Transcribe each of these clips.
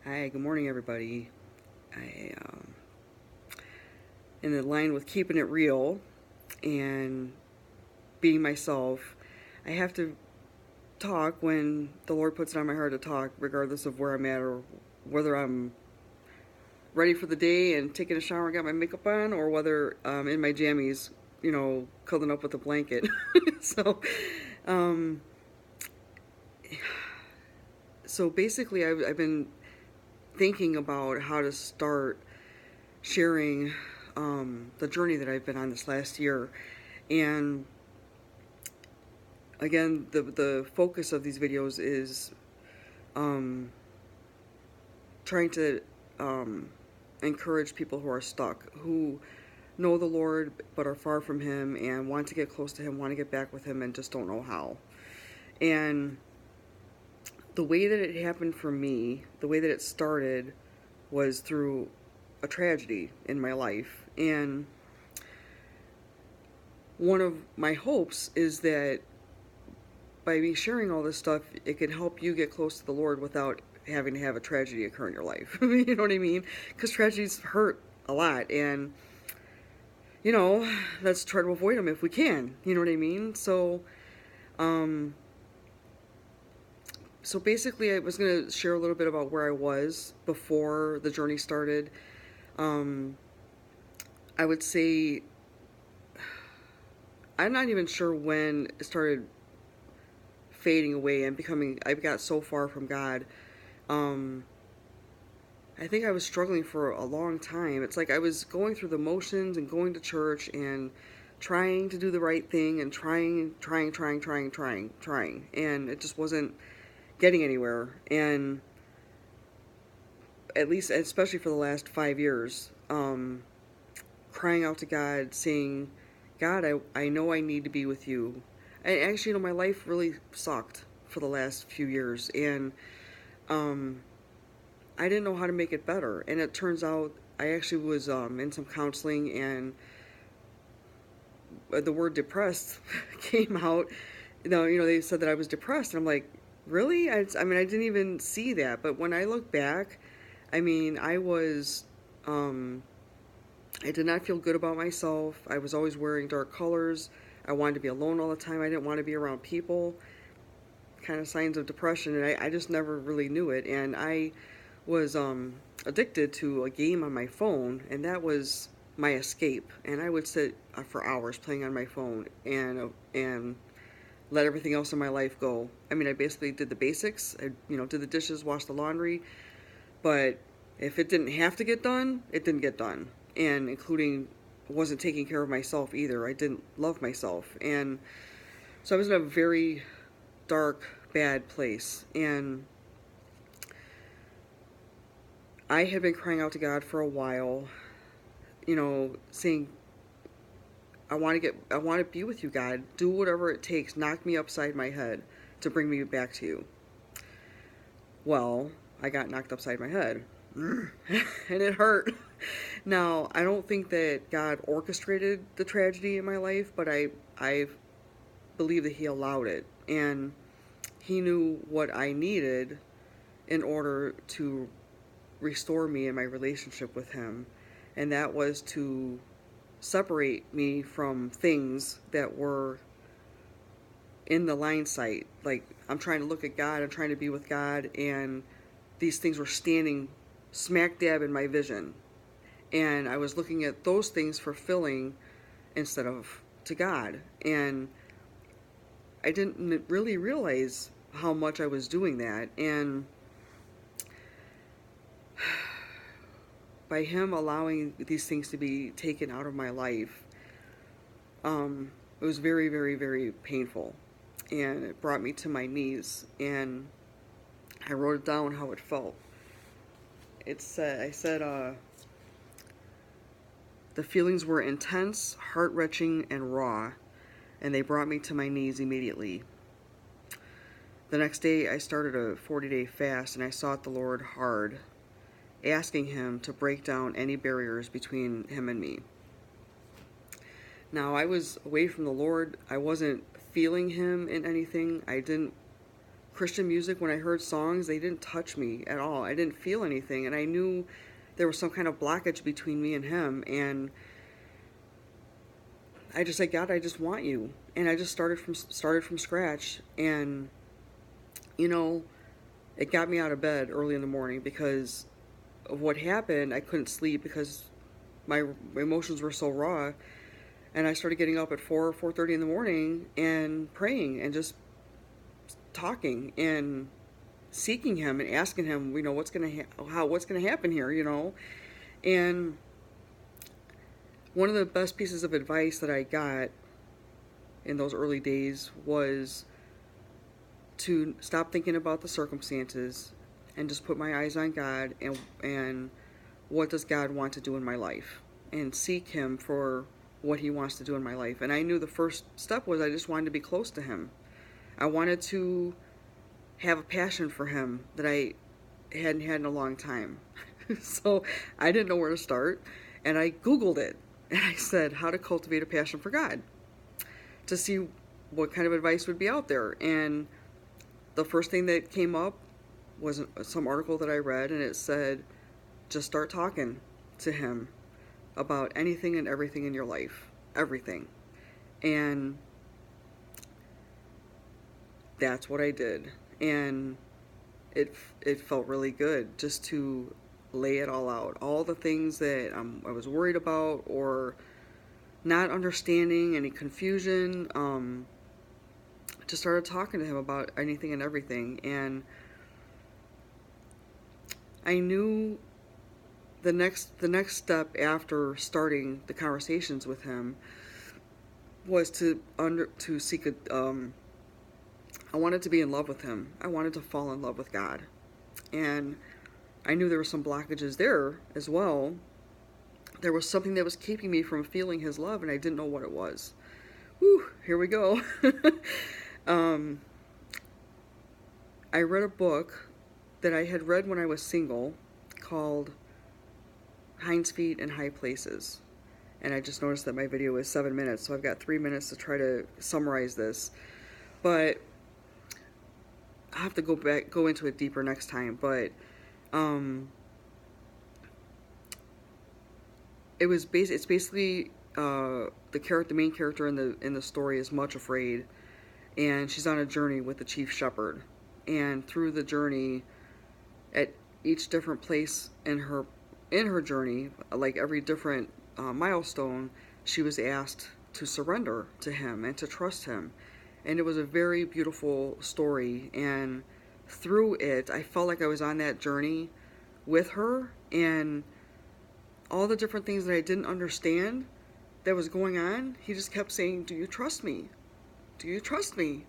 Hi, good morning, everybody. I, in the line with keeping it real and being myself, I have to talk when the Lord puts it on my heart to talk, regardless of where I'm at or whether I'm ready for the day and taking a shower and got my makeup on, or whether I'm in my jammies, cuddling up with a blanket. so, um, so basically, I've been thinking about how to start sharing the journey that I've been on this last year. And again, the focus of these videos is um, trying to um, encourage people who are stuck, who know the Lord but are far from Him and want to get close to Him, want to get back with Him, and just don't know how. And the way that it happened for me, the way that it started, was through a tragedy in my life. And one of my hopes is that by me sharing all this stuff, it can help you get close to the Lord without having to have a tragedy occur in your life. You know what I mean? Because tragedies hurt a lot, and let's try to avoid them if we can. You know what I mean? Um, so basically, I was gonna share a little bit about where I was before the journey started. Um, I would say I'm not even sure when it started fading away and becoming. I got so far from God. Um, I think I was struggling for a long time. It's like I was going through the motions and going to church and trying to do the right thing and trying, and it just wasn't getting anywhere. And at least, especially for the last 5 years, crying out to God, saying, God, I know I need to be with you. And actually, my life really sucked for the last few years, and um, I didn't know how to make it better. And it turns out I actually was in some counseling, and the word depressed came out. They said that I was depressed, and I'm like, really? I mean, I didn't even see that. But when I look back, I mean, um, I did not feel good about myself. I was always wearing dark colors. I wanted to be alone all the time. I didn't want to be around people. Kind of signs of depression, and I just never really knew it. And I was addicted to a game on my phone, and that was my escape. And I would sit for hours playing on my phone and let everything else in my life go. I mean, I basically did the basics. I did the dishes, washed the laundry, but if it didn't have to get done, it didn't get done. And including wasn't taking care of myself either. I didn't love myself, and so I was in a very dark, bad place. And I had been crying out to God for a while, saying, I want to be with you, God. Do whatever it takes. Knock me upside my head to bring me back to you. Well, I got knocked upside my head, and it hurt. Now, I don't think that God orchestrated the tragedy in my life, but I believe that He allowed it, and He knew what I needed in order to restore me in my relationship with Him, and that was to separate me from things that were in the line sight. Like, I'm trying to look at God, I'm trying to be with God, and these things were standing smack dab in my vision. And I was looking at those things for filling instead of to God. And I didn't really realize how much I was doing that. And by Him allowing these things to be taken out of my life, it was very, very, very painful. And it brought me to my knees. And I wrote down how it felt. I said, the feelings were intense, heart-wrenching, and raw, and they brought me to my knees immediately. The next day, I started a 40-day fast, and I sought the Lord hard, asking Him to break down any barriers between Him and me. Now, I was away from the Lord. I wasn't feeling Him in anything. I didn't Christian music, when I heard songs, they didn't touch me at all. I didn't feel anything, and I knew there was some kind of blockage between me and him. And I just said, God, I just want you. And I just started from scratch. And you know, it got me out of bed early in the morning because of what happened. I couldn't sleep because my emotions were so raw. And I started getting up at 4:30 in the morning and praying and just talking and seeking him and asking him, you know, what's gonna happen here, you know. And one of the best pieces of advice that I got in those early days was to stop thinking about the circumstances and just put my eyes on God and what does God want to do in my life, and seek him for what he wants to do in my life. And I knew the first step was I just wanted to be close to him. I wanted to have a passion for him that I hadn't had in a long time. So I didn't know where to start, and I Googled it, and I said, how to cultivate a passion for God, to see what kind of advice would be out there. And the first thing that came up was some article that I read, and it said, just start talking to him about anything and everything in your life. Everything. And that's what I did. And it felt really good just to lay it all out. All the things that I was worried about or not understanding, any confusion, just started talking to him about anything and everything. And I knew the next step after starting the conversations with him was to seek a I wanted to be in love with him. I wanted to fall in love with God. And I knew there were some blockages there as well. There was something that was keeping me from feeling his love, and I didn't know what it was. Whew, here we go. I read a book that I had read when I was single called Hinds Feet in High Places. And I just noticed that my video is 7 minutes, so I've got 3 minutes to try to summarize this. But I'll have to go into it deeper next time. But it's basically the main character in the story is much afraid, and she's on a journey with the chief shepherd. And through the journey, at each different place in her journey, like every different milestone, she was asked to surrender to him and to trust him. And it was a very beautiful story, and through it I felt like I was on that journey with her, and all the different things that I didn't understand that was going on, he just kept saying, do you trust me? Do you trust me?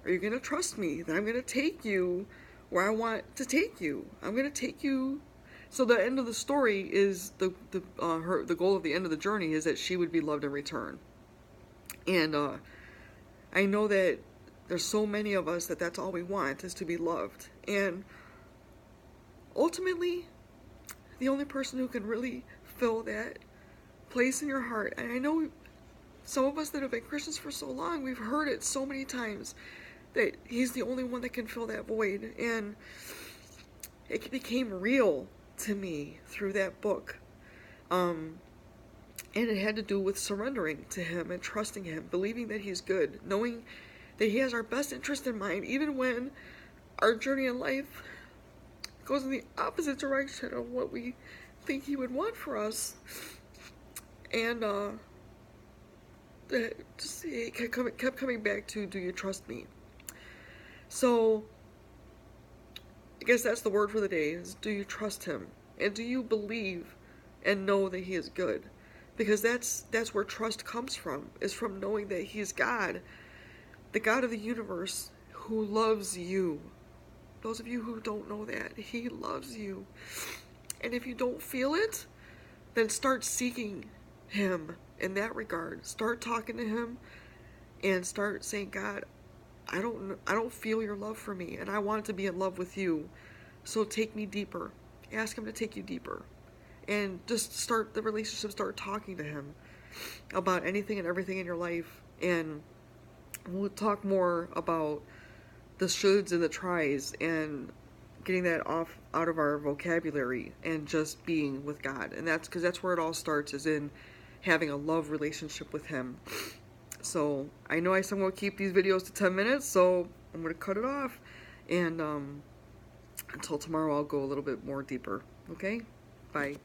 Are you going to trust me that I'm going to take you where I want to take you? I'm going to take you. So the end of the story is the goal of the end of the journey is that she would be loved in return. And I know that there's so many of us that's all we want is to be loved. And ultimately, the only person who can really fill that place in your heart, and I know some of us that have been Christians for so long, we've heard it so many times that he's the only one that can fill that void. And it became real to me through that book. And it had to do with surrendering to him and trusting him, believing that he's good, knowing that he has our best interest in mind, even when our journey in life goes in the opposite direction of what we think he would want for us. And it kept coming back to, do you trust me? So I guess that's the word for the day, is do you trust him? And do you believe and know that he is good? Because that's where trust comes from, is from knowing that he's God, the God of the universe, who loves you. Those of you who don't know that, he loves you. And if you don't feel it, then start seeking him in that regard. Start talking to him and start saying, God, I don't feel your love for me, and I want to be in love with you. So take me deeper. Ask him to take you deeper. And just start the relationship, start talking to him about anything and everything in your life. And we'll talk more about the shoulds and the tries, and getting that off out of our vocabulary, and just being with God. And that's because that's where it all starts, is in having a love relationship with Him. So I know I somewhat keep these videos to 10 minutes, so I'm going to cut it off. And until tomorrow, I'll go a little bit more deeper. Okay? Bye.